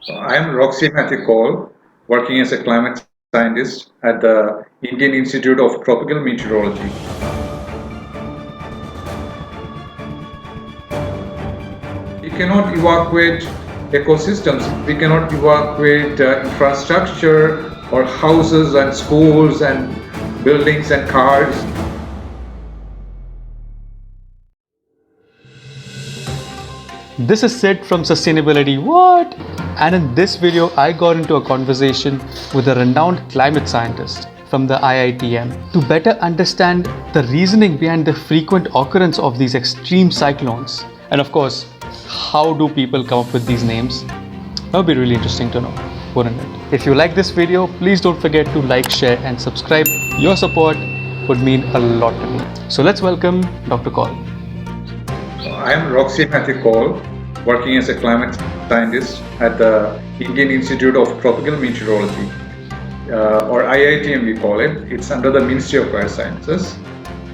I am Roxy Mathew Koll, working as a climate scientist at the Indian Institute of Tropical Meteorology. We cannot evacuate ecosystems, we cannot evacuate infrastructure or houses and schools and buildings and cars. This is Sid from Sustainability What? And in this video, I got into a conversation with a renowned climate scientist from the IITM to better understand the reasoning behind the frequent occurrence of these extreme cyclones. And of course, how do people come up with these names? That would be really interesting to know, wouldn't it? If you like this video, please don't forget to like, share, and subscribe. Your support would mean a lot to me. So let's welcome Dr. Koll. I am Roxy Mathew Koll, working as a climate scientist at the Indian Institute of Tropical Meteorology, or IITM we call it. It's under the Ministry of Earth Sciences.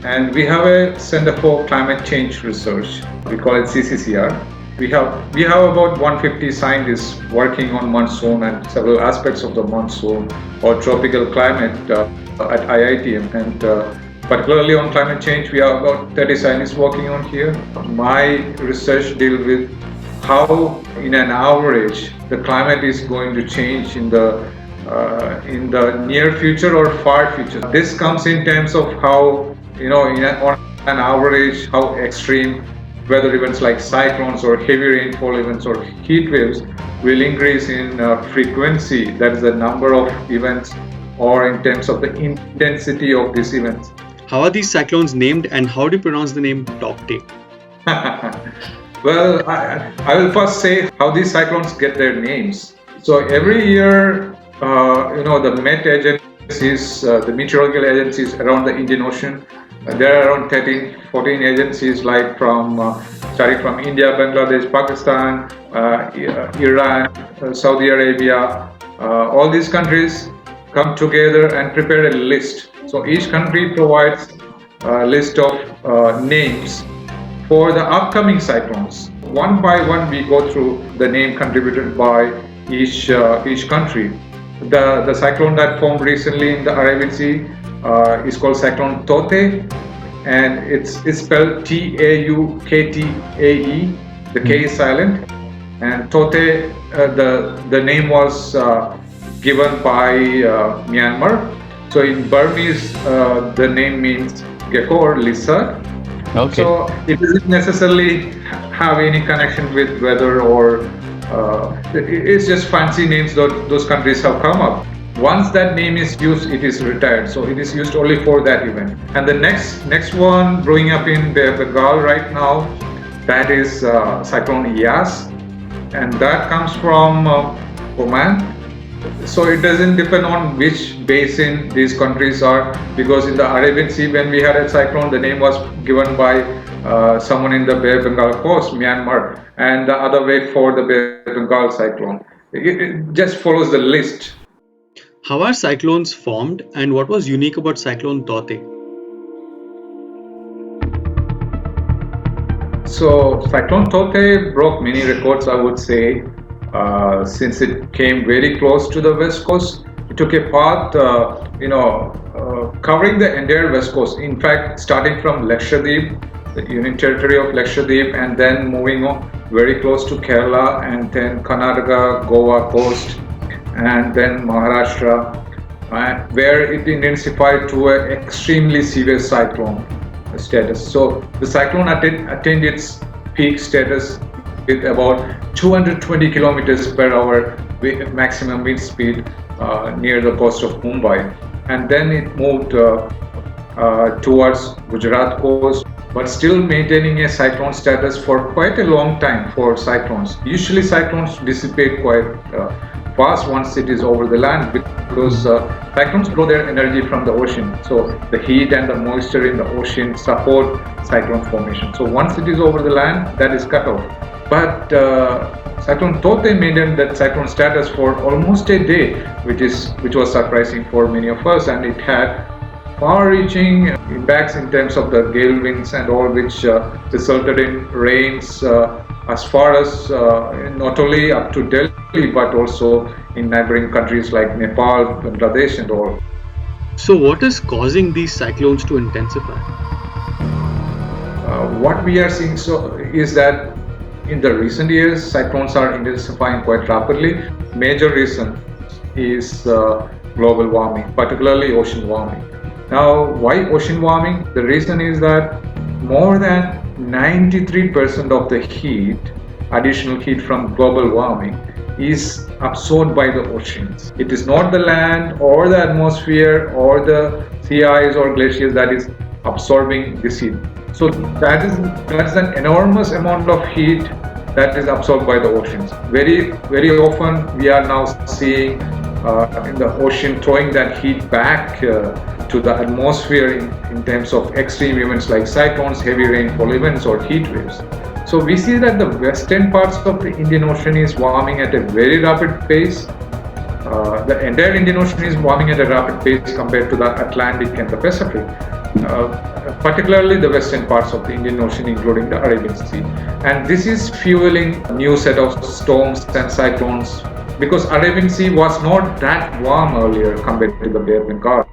And we have a Center for Climate Change Research. We call it CCCR. We have about 150 scientists working on monsoon and several aspects of the monsoon or tropical climate at IITM. And particularly on climate change, we have about 30 scientists working on here. My research deals with how, in an average, the climate is going to change in the near future or far future. This comes in terms of how, on an average, how extreme weather events like cyclones or heavy rainfall events or heat waves will increase in frequency. That is the number of events, or in terms of the intensity of these events. How are these cyclones named, and how do you pronounce the name Tauktae? Well, I will first say how these cyclones get their names. So every year, the Met agencies, the meteorological agencies around the Indian Ocean, there are around 13, 14 agencies, like starting from India, Bangladesh, Pakistan, Iran, Saudi Arabia. All these countries come together and prepare a list. So each country provides a list of names for the upcoming cyclones. One by one, we go through the name contributed by each country. The cyclone that formed recently in the Arabian Sea is called Cyclone Tauktae, and it's spelled Tauktae. The K is silent, and Tauktae, the name was given by Myanmar. So in Burmese, the name means gecko or lizard. Okay. So it doesn't necessarily have any connection with weather, or it's just fancy names that those countries have come up. Once that name is used, it is retired. So it is used only for that event. And the next one growing up in Bengal right now, that is Cyclone Yaas, and that comes from Oman. So it doesn't depend on which basin these countries are, because in the Arabian Sea, when we had a cyclone, the name was given by someone in the Bay of Bengal coast, Myanmar, and the other way for the Bay of Bengal cyclone. It just follows the list. How are cyclones formed, and what was unique about Cyclone Tauktae? So Cyclone Tauktae broke many records, I would say, since it came very close to the west coast. It took a path, covering the entire west coast. In fact, starting from Lakshadweep, the Union Territory of Lakshadweep, and then moving on very close to Kerala, and then Karnataka, Goa coast, and then Maharashtra, where it intensified to an extremely severe cyclone status. So the cyclone attained its peak status with about 220 kilometers per hour maximum wind speed near the coast of Mumbai, and then it moved towards Gujarat coast, but still maintaining a cyclone status for quite a long time for cyclones. Usually cyclones dissipate quite fast once it is over the land, because cyclones draw their energy from the ocean. So the heat and the moisture in the ocean support cyclone formation. So once it is over the land, that is cut off. But Cyclone Tauktae maintained that cyclone status for almost a day, which was surprising for many of us, and it had far-reaching impacts in terms of the gale winds and all, which resulted in rains as far as not only up to Delhi but also in neighboring countries like Nepal, Bangladesh, and all. So, what is causing these cyclones to intensify? What we are seeing is that in the recent years, cyclones are intensifying quite rapidly. Major reason is global warming, particularly ocean warming. Now, why ocean warming? The reason is that more than 93% of the heat, additional heat from global warming, is absorbed by the oceans. It is not the land or the atmosphere or the sea ice or glaciers that is absorbing this heat. So that is an enormous amount of heat that is absorbed by the oceans. Very often we are now seeing in the ocean throwing that heat back to the atmosphere in terms of extreme events like cyclones, heavy rainfall events, or heat waves. So we see that the western parts of the Indian Ocean is warming at a very rapid pace. The entire Indian Ocean is warming at a rapid pace compared to the Atlantic and the Pacific. Particularly the western parts of the Indian Ocean, including the Arabian Sea. And this is fueling a new set of storms and cyclones, because Arabian Sea was not that warm earlier compared to the Bay of Bengal,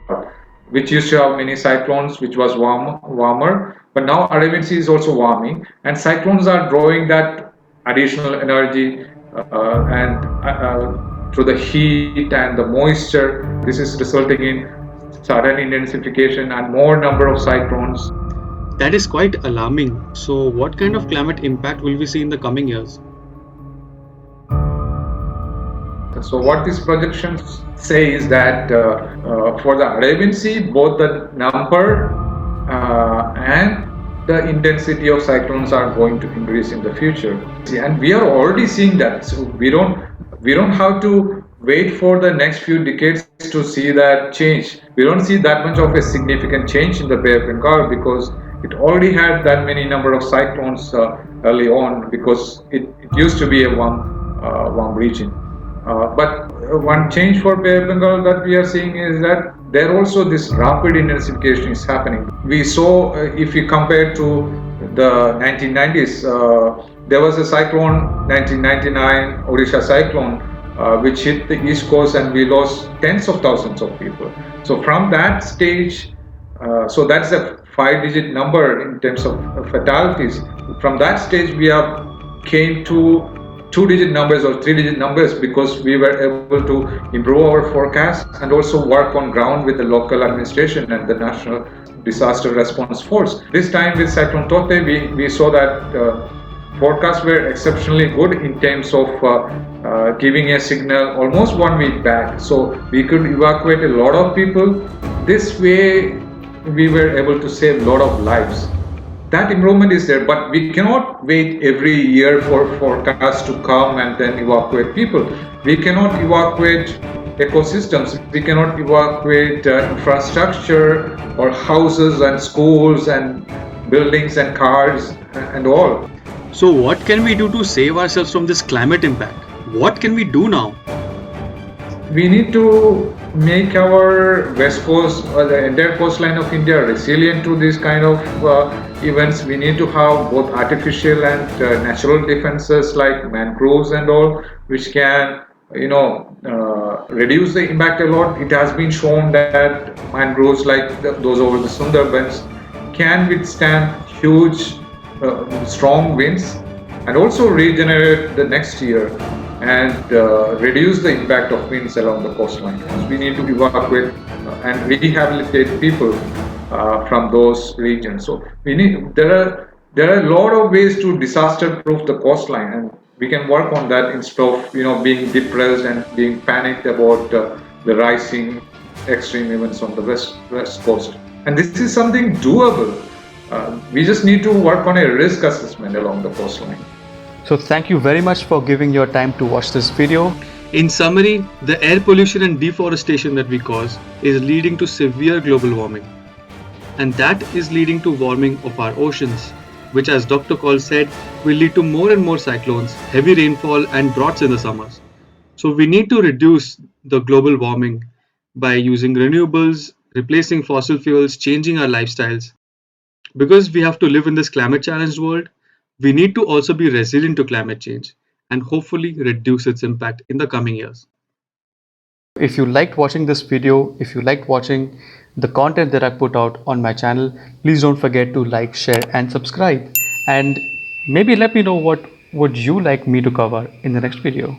which used to have many cyclones, which was warmer. But now Arabian Sea is also warming, and cyclones are drawing that additional energy and through the heat and the moisture. This is resulting in sudden intensification and more number of cyclones. That is quite alarming. So, what kind of climate impact will we see in the coming years? So what these projections say is that for the Arabian Sea, both the number and the intensity of cyclones are going to increase in the future. And we are already seeing that. So we don't have to wait for the next few decades to see that change. We don't see that much of a significant change in the Bay of Bengal because it already had that many number of cyclones early on, because it used to be a warm region. But one change for Bay of Bengal that we are seeing is that there also this rapid intensification is happening. We saw, if we compare to the 1990s, there was a cyclone, 1999 Odisha cyclone, which hit the east coast, and we lost tens of thousands of people. So from that stage, so that's a 5-digit number in terms of fatalities. From that stage, we have came to 2-digit numbers or 3-digit numbers, because we were able to improve our forecast and also work on ground with the local administration and the National Disaster Response Force. This time with Cyclone Tauktae, we saw that forecasts were exceptionally good in terms of giving a signal almost 1 week back. So we could evacuate a lot of people. This way we were able to save a lot of lives. That improvement is there, but we cannot wait every year for forecasts to come and then evacuate people. We cannot evacuate ecosystems. We cannot evacuate infrastructure or houses and schools and buildings and cars and all. So, what can we do to save ourselves from this climate impact? What can we do now? We need to make our west coast or the entire coastline of India resilient to these kind of events. We need to have both artificial and natural defenses like mangroves and all, which can reduce the impact a lot. It has been shown that mangroves like those over the Sundarbans can withstand huge strong winds and also regenerate the next year and reduce the impact of winds along the coastline. We need to evacuate and rehabilitate people from those regions. So there are a lot of ways to disaster-proof the coastline, and we can work on that instead of being depressed and being panicked about the rising extreme events on the west coast. And this is something doable. We just need to work on a risk assessment along the coastline. So thank you very much for giving your time to watch this video. In summary, the air pollution and deforestation that we cause is leading to severe global warming. And that is leading to warming of our oceans, which, as Dr. Koll said, will lead to more and more cyclones, heavy rainfall and droughts in the summers. So we need to reduce the global warming by using renewables, replacing fossil fuels, changing our lifestyles. Because we have to live in this climate challenged world, we need to also be resilient to climate change and hopefully reduce its impact in the coming years. If you liked watching this video, if you liked watching the content that I put out on my channel, please don't forget to like, share and subscribe. And maybe let me know what would you like me to cover in the next video.